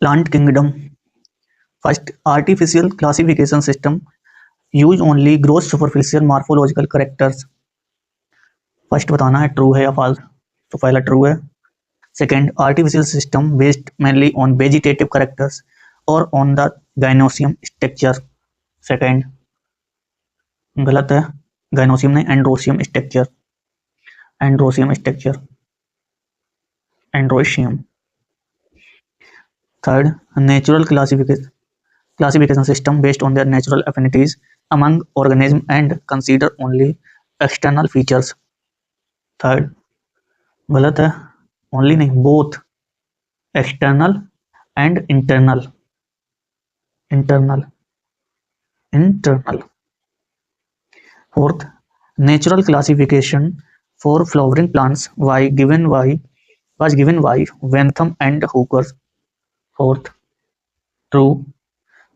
Plant kingdom. First, artificial classification system use only gross superficial morphological characters. First बताना है true है या false, तो पहला ट्रू है। Second, artificial system based mainly on vegetative characters और on the gynoecium structure. Second गलत है, गाइनोसियम नहीं, androecium structure, androecium structure, androecium. Third, natural classification system based on their natural affinities among organisms and consider only external features. Third गलत है, only नहीं, both, external and internal, internal, internal. Fourth, natural classification for flowering plants was given by Wentham and Hooker. Fourth, true.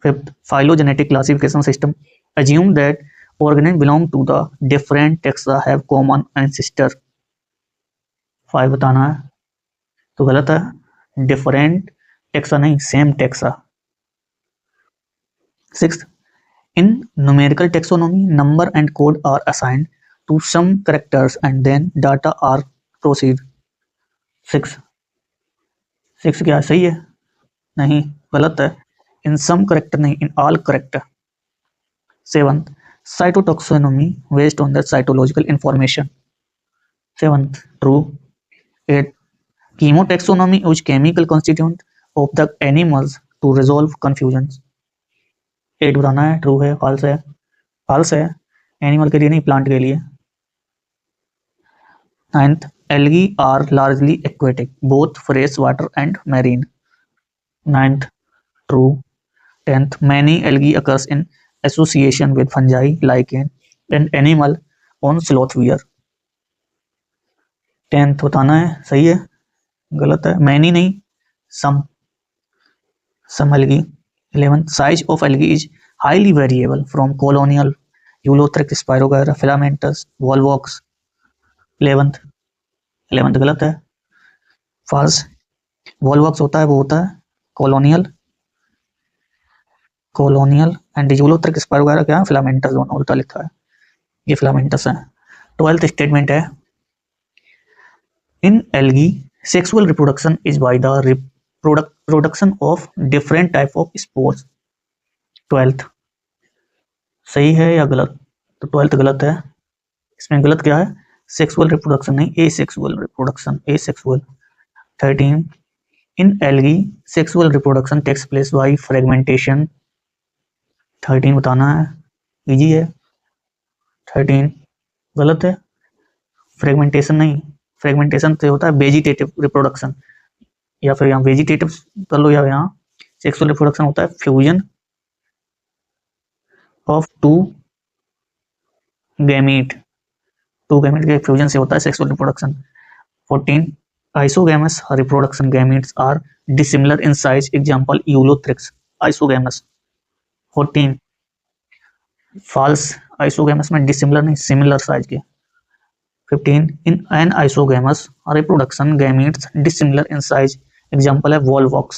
Fifth, phylogenetic classification system assume that organisms belong to the different taxa have common ancestor. 5 बताना है, तो गलत है, different taxa नहीं, same taxa. 6th, in numerical taxonomy number and code are assigned to some characters and then data are proceed. 6 क्या सही है? नहीं, गलत है, इन सम करेक्टर नहीं, in all character. 7th, cytotaxonomy based on the cytological information. 7th, true. 8th, chemotaxonomy use chemical constituent of the animals to resolve confusions. 8 बताना है, true है, फॉल्स है? फॉल्स है, एनिमल के लिए नहीं, प्लांट के लिए। 9th, algae are largely aquatic, both fresh water and marine. 9th, true. 10th, many algae occurs in association with fungi, lichen, and animal on sloth weir. 10th बताना है, सही है, गलत है, many नहीं, some algae. 11th, size of algae is highly variable from colonial, Eulothrix, Spirogyra, filamentous, volvox. 11th गलत है, false. Volvox होता है, वो होता है कॉलोनियल, एंड यूलोथ्रिक्स स्पाइरोगायरा क्या है, फिलामेंटस, दोनों उल्टा लिखा है, ये फिलामेंटस है। 12th स्टेटमेंट है, in algae sexual reproduction is by the production of different type of spores. 12th सही है या गलत? तो 12th गलत है, इसमें गलत क्या है, सेक्सुअल रिप्रोडक्शन नहीं, asexual reproduction, asexual. 13, in algae sexual reproduction takes place by fragmentation। 13 बताना है, इजी है। 13 गलत है, फ्रेगमेंटेशन नहीं, फ्रेगमेंटेशन से होता है वेजिटेटिव रिप्रोडक्शन, या फिर यहाँ वेजिटेटिव कर लो, या यहाँ सेक्सुअल रिप्रोडक्शन होता है फ्यूजन ऑफ टू गैमीट के फ्यूजन से होता है sexual reproduction. 14, isogamous reproduction gametes are dissimilar in size, example Eulothrix, isogamous। 14 false, isogamous में dissimilar नहीं, similar size के। 15, in an isogamous reproduction gametes dissimilar in size, example है volvox।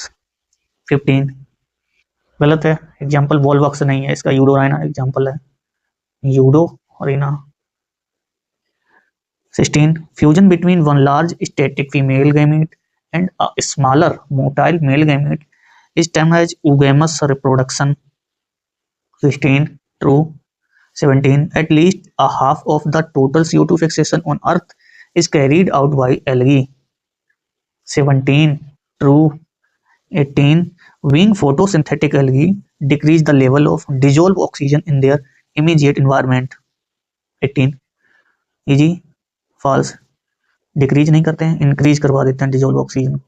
15 गलत है, एग्जाम्पल वॉल्वॉक्स नहीं है, इसका यूडोराइना एग्जाम्पल है, Eudorina. 16, fusion between one large static female gamete and a smaller motile male gamete is termed as oogamous reproduction। 16 true। 17, at least a half of the total CO2 fixation on Earth is carried out by algae। 17 true। 18, being photosynthetic algae decrease the level of dissolved oxygen in their immediate environment। 18 easy, false, decrease नहीं करते हैं, increase करवा देते हैं dissolve oxygen,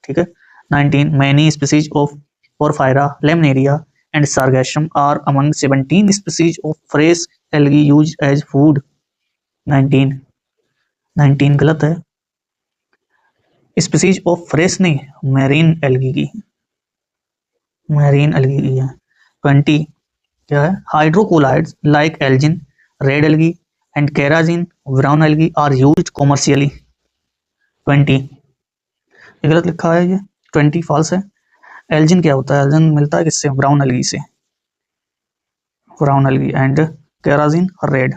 ठीक है। 19, many species of porphyra, laminaria and sargassum are among 17 species of fresh algae use as food. 19 गलत है, स्पीसीज ऑफ फ्रेश नहीं, मैरीन एल्गी की, मैरीन एल्गी की है। 20 क्या है, hydrocolloids like algin, red algae and kerazine, brown algae are used commercially। 20 ये गलत लिखा है, ये 20 false है, एल्जिन क्या होता है? एल्जिन मिलता है किससे? ब्राउन एल्गी से, brown algae. And carrageenan red.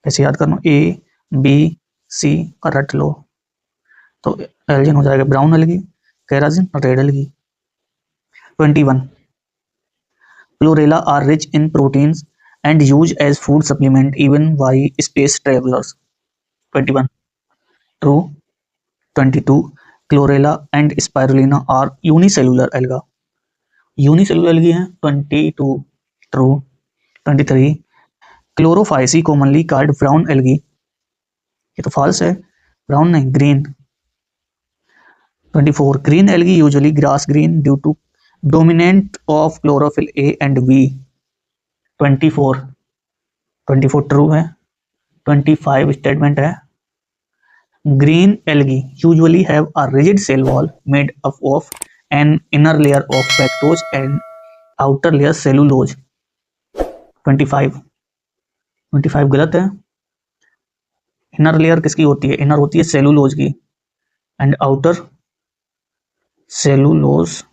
कैसे याद करना? ए बी सी और रट लो। तो एल्जिन हो जाएगा brown algae, carrageenan red algae. 21 chlorella are rich in proteins and used as food supplement even by space travelers. 21 true. 22 chlorella and spirulina are unicellular alga, unicellular algae हैं। 22 true. 23 Chlorophyceae commonly called brown algae, ये तो false है, brown नहीं green. 24 green algae usually grass green due to dominant of chlorophyll A and B. 24 24 true है। 25 statement है green algae usually have a rigid cell wall made up of an inner layer of fructose and outer layer cellulose. 25 25 गलत है। Inner layer किसकी होती है? Inner होती है cellulose की, and outer cellulose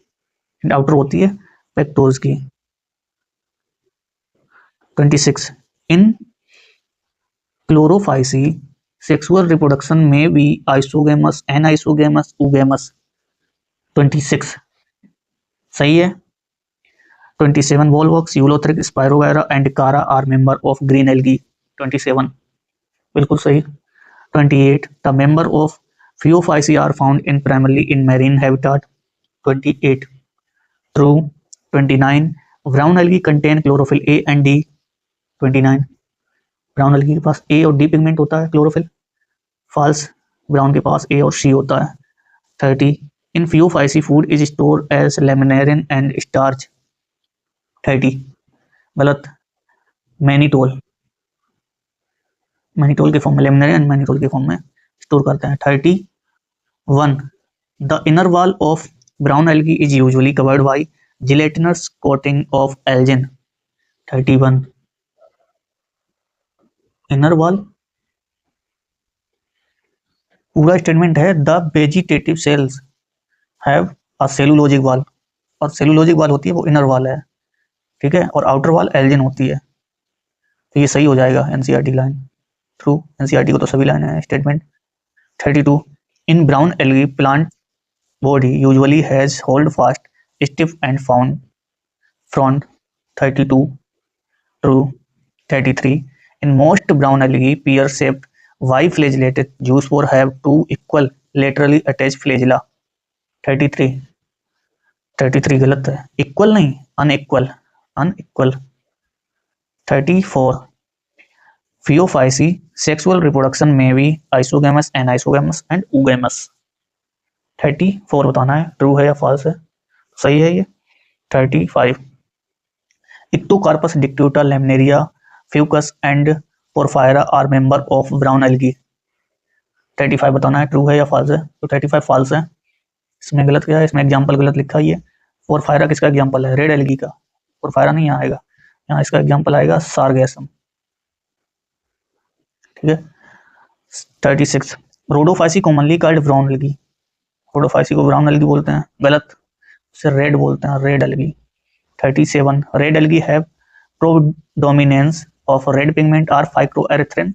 and outer होती है पेक्टोज की। 26 इन क्लोरोफाइसी सेक्सुअल रिप्रोडक्शन में बी आइसोगेमस, एनाइसोगेमस, ओगेमस। 26 सही है। 27 volvox, ulothrix, spirogyra and chara are member of green algae. 27 बिल्कुल सही। 28 the member of Phaeophyci are found in primarily in marine habitat. 28 true. 29 brown algae contain chlorophyll A and D. 29 brown algae के पास A और D pigment होता है, chlorophyll. False, brown के पास A और C होता है। 30 in Phaeophyci food is stored as laminarin and starch. 30 गलत, mannitol, mannitol के फॉर्म में, लेमिनेरिन एंड मैनिटोल के फॉर्म में स्टोर करते हैं। 31 the inner wall of brown algae is usually covered by gelatinous coating of algin. 31 inner wall पूरा statement है the vegetative cells have a cellulosic wall, और cellulosic wall होती है वो इनर वॉल है, ठीक है, और आउटर वॉल एल्जिन होती है। तो ये सही हो जाएगा एनसीईआरटी लाइन, थ्रू। एनसीईआरटी को तो सभी लाइन है statement. 32 in brown algae plant body usually has hold fast, stiff and found front. 32 true. 33 in most brown algae pear shaped biflagellated zoospore have two equal laterally attached flagella. 33 33 गलत है, equal नहीं, unequal, unequal. 34 Phaeophyci sexual reproduction may be isogamous, anisogamous and oogamous. 34 बताना है true है या false है, सही है ये। 35 ectocarpus dictyota, laminaria, fucus and porphyra are member of brown algae. 35 बताना है ट्रू है या फॉल्स है, तो 35 फॉल्स है। इसमें गलत क्या है? इसमें एग्जाम्पल गलत लिखा है। ये पोरफायरा किसका एग्जाम्पल है? रेड एल्गी का। पोरफायरा नहीं आएगा यहाँ, इसका एग्जाम्पल आएगा सारगैसम, ठीक है। 36 rhodophyceae commonly called brown algae, rhodophyceae को ब्राउन एल्गी बोलते हैं, गलत, उसे रेड बोलते हैं, red algae. 37 red algae have predominance of red pigment or phycoerythrin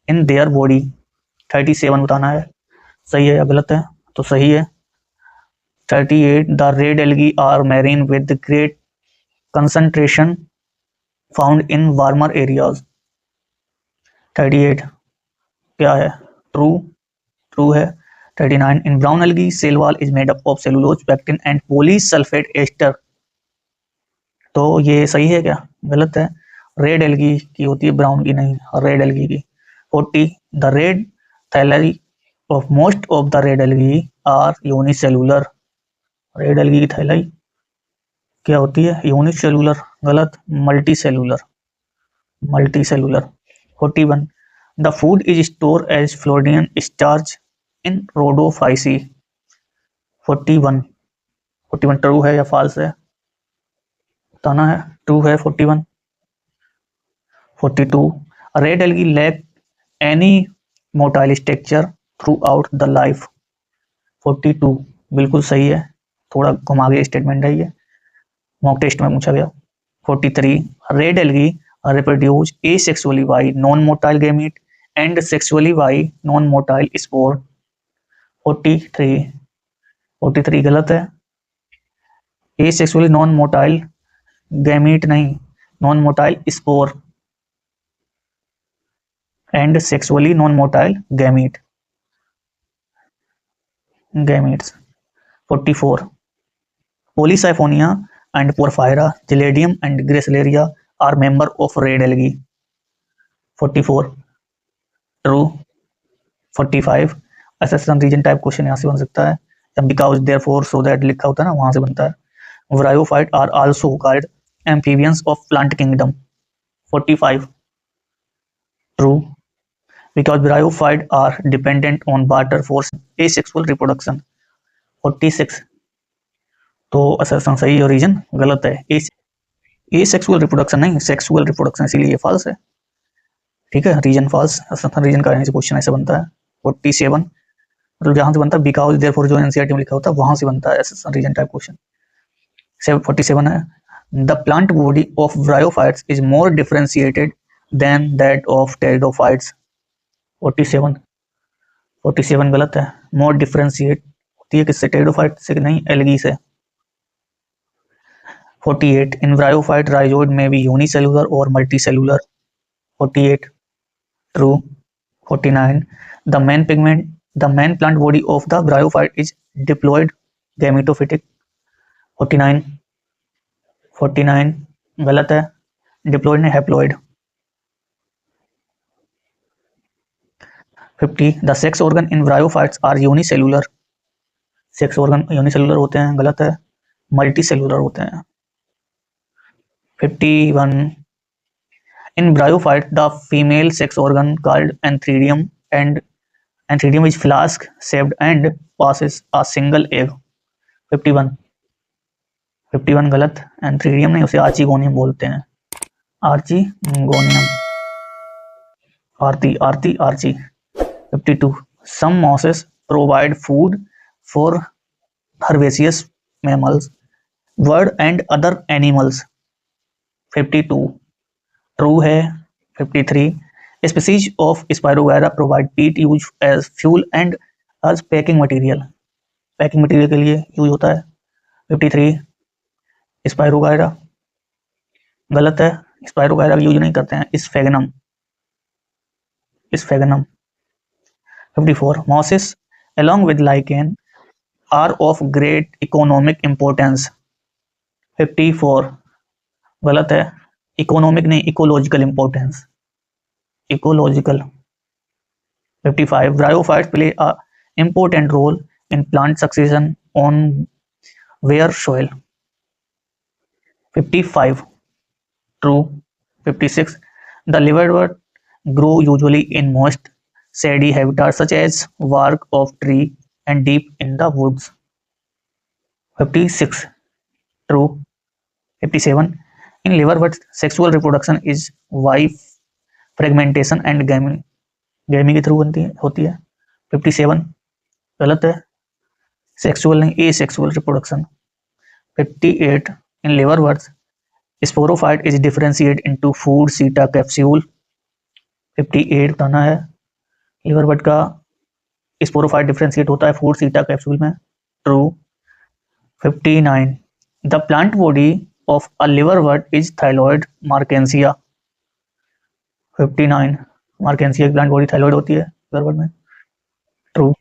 in their body. 37 बताना है सही है या गलत है, तो सही है। 38 the red algae are marine with great concentration found in warmer areas. 38 क्या है? ट्रू, ट्रू है। 39 in brown algae cell wall is made up of cellulose, pectin and polysulfate ester. तो ये सही है क्या? गलत है, रेड एल्गी की होती है, ब्राउन की नहीं, रेड एल्गी की। 40 the red thalli of most of the red algae are unicellular. Red algae की थैलाई क्या होती है? यूनिसेलुलर, गलत, multicellular, multicellular. 41 the food is stored as Floridian starch in Rhodophyceae. 41 41 true है या फॉल्स है, बताना है। ट्रू है 41। 42 red algae lack any motile structure throughout the life. 42 बिल्कुल सही है, थोड़ा घुमा के स्टेटमेंट है ये, मॉक टेस्ट में पूछा गया। 43 red algae reproduce asexually by non-motile gamete and sexually by non-motile spore। 43 गलत है, asexually non-motile gamete नहीं, non-motile spore and sexually non-motile gametes। 44 Polysiphonia and Porphyra, Giladium and Gracilaria are member of red algae। 44 true। 45 assassin region type question यहाँ से बन सकता है, because therefore so that लिखा होता है ना, वहां से बनता है। Bryophyte are also called amphibians of plant kingdom। 45 true, because bryophyte are dependent on water for asexual reproduction। 46 तो असर्शन सही और रीजन गलत है, एसेक्सुअल रिप्रोडक्शन नहीं, सेक्सुअल रिप्रोडक्शन, इसीलिए ये फॉल्स है। ठीक है, रीजन फॉल्स, असर्शन रीजन का रहने से क्वेश्चन ऐसे बनता है। 47 मतलब जहां से बनता है बिकॉज देयरफॉर जो एनसीईआरटी में लिखा होता है वहां से बनता है असर्शन रीजन टाइप क्वेश्चन। 47 है the plant body of bryophytes is more differentiated than that of pteridophytes. 47 गलत है, मोर डिफरेंशिएट होती है किससे, टेरिडोफाइट से नहीं, एल्गी से। 48 in bryophyte rhizoid may be unicellular or multicellular। 48 true। 49 the main plant body of the bryophyte is diploid gametophytic। 49 गलत है, डिप्लॉयड नहीं, haploid. 50 the sex organ in bryophytes are unicellular। Sex organ unicellular होते हैं, गलत है, multicellular होते हैं। 51 in bryophyte the female sex organ called antheridium and antheridium is flask shaped and passes a single egg। 51 गलत, antheridium नहीं, उसे archegonium बोलते हैं, archegonium, Archie. 52 some mosses provide food for herbaceous mammals, bird and other animals। 52 true है। 53 species of Spirogyra provide peat use as fuel and as packing material। Packing material के लिए use होता है। 53 spirogyra गलत है, spirogyra use नहीं करते हैं, sphagnum. 54 mosses along with lichen are of great economic importance। 54 गलत है, इकोनॉमिक नहीं, ecological importance, ecological. 55 bryophytes play a important role in plant succession on bare soil। 55 true। 56 the liverwort grow usually in moist shady habitats such as bark of tree and deep in the woods। 56 true। 57 in liverwort sexual reproduction is by fragmentation and gamete के through होती है। 57 गलत है, sexual नहीं, asexual reproduction. 58 in liverworts sporophyte is differentiated into food seta capsule। 58 बताना है, liverwort का sporophyte differentiate होता है फूड सीटा कैप्सूल में, true. 59 the plant body of a liverwort is thalloid marchantia. 59 marchantia की प्लांट बॉडी थाइलॉइड होती है liverwort में, true.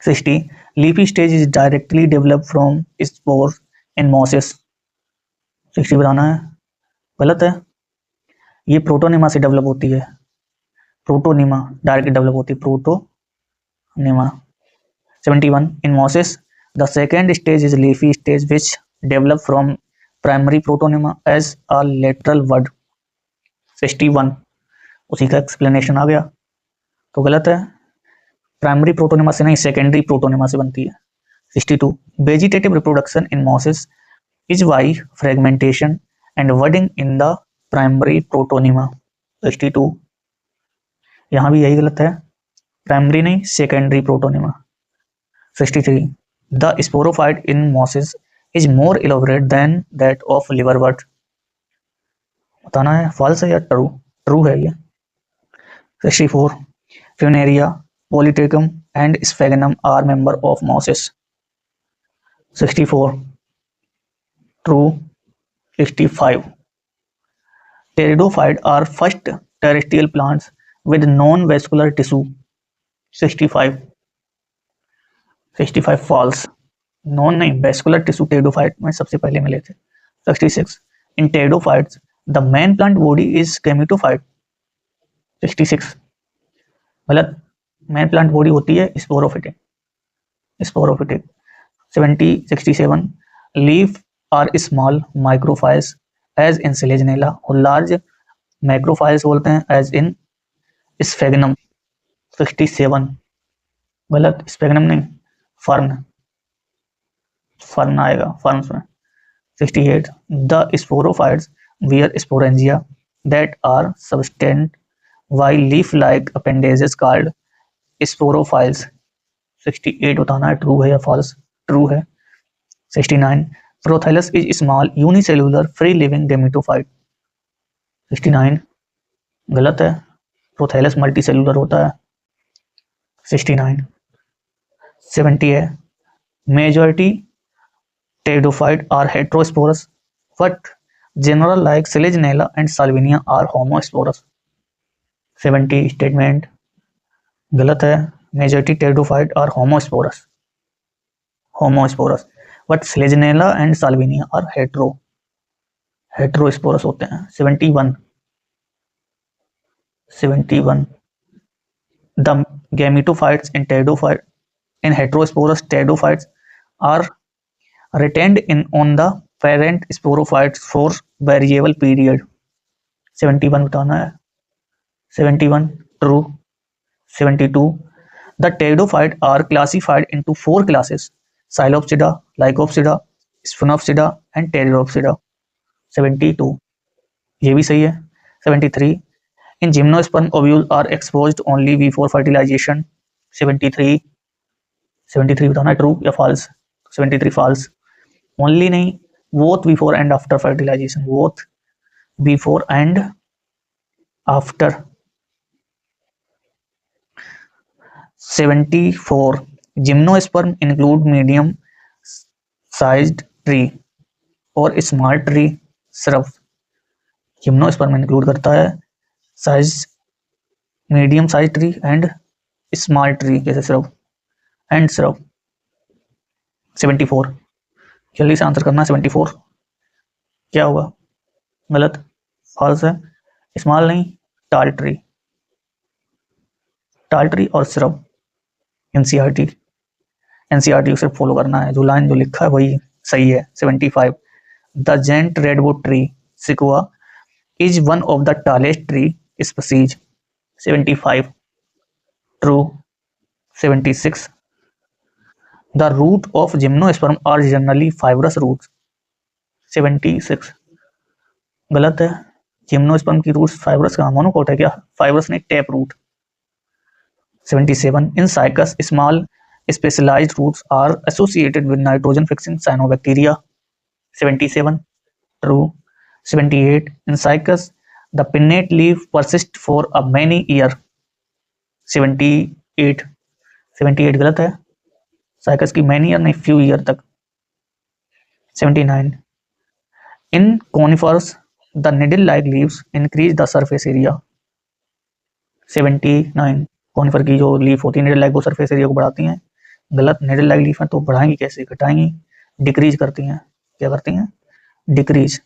60 leafy stage is directly develop from spores in mosses. 60 बताना है, गलत है, ये प्रोटोनिमा से डेवलप होती है, प्रोटोनिमा डायरेक्टली डेवलप होती है, protonema. 71 in mosses the second stage is leafy stage which develop from primary protonema as a lateral word. 61 उसी का एक्सप्लेनेशन आ गया, तो गलत है, प्राइमरी प्रोटोनिमा से नहीं, सेकेंडरी प्रोटोनिमा से बनती है। 62 vegetative reproduction in mosses is by fragmentation and budding in the primary protonema। 62 यहाँ भी यही गलत है, प्राइमरी नहीं, secondary protonema. 63 The sporophyte in mosses is more elaborate than that of liverwort. बताना है false है या true? True है ये. 64. Funaria, Polytrichum and Sphagnum are member of mosses. 64. True. 65. Pteridophytes are first terrestrial plants with non-vascular tissue. 65. 65 false. Non नहीं, vascular tissue pteridophyte में सबसे पहले मिले थे. 66. In pteridophytes the main plant body is gametophyte. 66 गलत. Main plant body होती है sporophytic. 67. Leaf are small microphylls as in selaginella और लार्ज मैक्रोफाइल्स बोलते हैं एज इन स्फेगनम. 67 गलत. स्फेगनम नहीं, फर्न आएगा, फर्न्स में. 68. The sporophytes wear sporangia that are subsistent while leaf-like appendages called sporophytes. 68 बताना है ट्रू है या फॉल्स. ट्रू है. 69. Prothallus is small unicellular free living gametophyte. 69 गलत है. प्रोथैलस मल्टीसेलुलर होता है. 69. 70 है. Majority pteridophyte are heterosporous but general like Selaginella and Salvinia are homosporous. 70 statement गलत है. Majority pteridophytes are homosporous, but Selaginella and Salvinia are heterosporous होते हैं. 71 the gametophytes in heterosporous pteridophytes are retained in on the parent sporophytes for variable period. 71 बताना है. 71 true. 72 the pteridophytes are classified into 4 classes: Psilopsida, Lycopsida, Sphenopsida and Pteridopsida. 72 ये भी सही है. 73 in gymnosperm ovules are exposed only before fertilization. 73 बताना है true या false. 73 false. Only नहीं, both before and after fertilization. Both before and after. 74 gymnosperm include medium sized tree और small tree shrub. gymnosperm include करता है size medium sized tree and small tree जैसे shrub and shrub. 74 जल्दी से answer करना. 74 क्या होगा? गलत. फॉल्स है. स्मॉल नहीं, टाल ट्री और श्रब. एनसीईआरटी को सिर्फ फॉलो करना है, जो लाइन जो लिखा है वही सही है. 75 the giant redwood tree sequoia is one of the tallest tree species. 75 true. 76 The root of gymnosperm are generally fibrous roots. 76 गलत है. जिम्नोस्पर्म की रूट्स फाइब्रस का मोनोकोट है क्या? फाइब्रस नहीं, tap root. 77 in cycas small specialized roots are associated with nitrogen fixing cyanobacteria. 77 true. 78 in cycas the pinnate leaf persists for a many year. 78 गलत है. Cycas की मैनी ईयर नहीं, few year तक. 79 in conifers the needle like leaves increase the surface area. 79 conifer की जो leaf होती है needle like वो सरफेस एरिया को बढ़ाती हैं. गलत. निडल लाइक लीफ है तो बढ़ाएंगी कैसे? घटाएंगी. डिक्रीज करती हैं. क्या करती हैं? Decrease.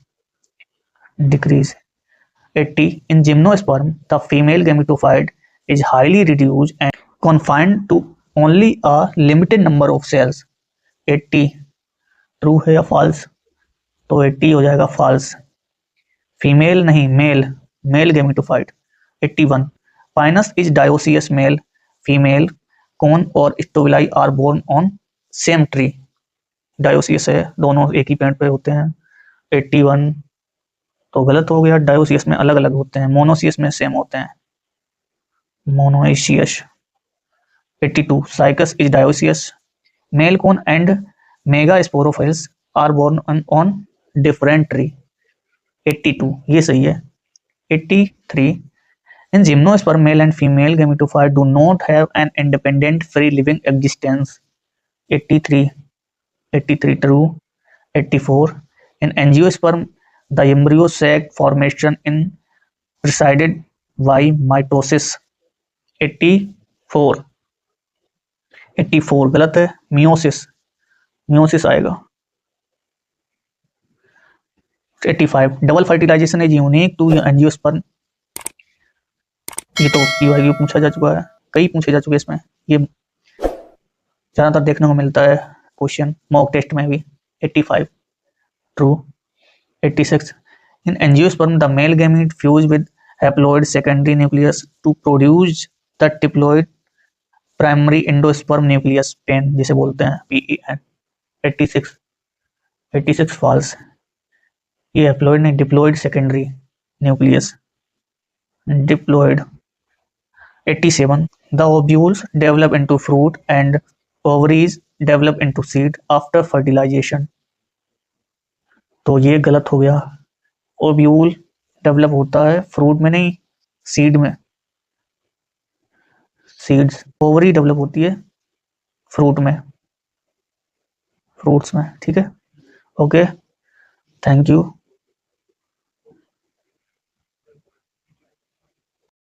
80 in gymnosperm the female gametophyte is highly reduced and confined to only a limited number of cells. 80 true है या फॉल्स? तो 80 हो जाएगा फॉल्स. फीमेल नहीं, male gametophyte. 81 pinus is dioecious male female cone और strobili are borne on same tree. Dioecious है, दोनों एक ही पेड़ पे होते हैं. 81 तो गलत हो गया. डायोसियस में अलग अलग होते हैं, मोनोसियस में सेम होते हैं. Monoecious. 82 cycas is dioecious male cone and megasporophylls are borne on different tree. 82 ये सही है। 83 in gymnosperm male and female gametophyte do not have an independent free living existence। 83 83 true। 84 in angiosperm the embryo sac formation in preceded by mitosis। 84 84 गलत है, meiosis meiosis आएगा। 85 double fertilization is unique to angiosperm. ये तो PYQ पूछा जा चुका है, कई पूछे जा चुके इसमें, ये ज्यादातर देखने को मिलता है क्वेश्चन मॉक टेस्ट में भी। 85 true. 86 in angiosperm the male gamete fuse with haploid secondary nucleus to produce the diploid primary endosperm nucleus PEN जिसे बोलते हैं PEN। 86 86 फॉल्स, ये हैप्लॉइड नहीं diploid secondary nucleus diploid. 87 the ovules develop into fruit and ovaries develop into seed after fertilization। तो ये गलत हो गया, ओव्यूल डेवलप होता है फ्रूट में नहीं, सीड में। सीड्स, ओवरी डेवलप होती है फ्रूट में, फ्रूट्स में। ठीक है, ओके, थैंक यू।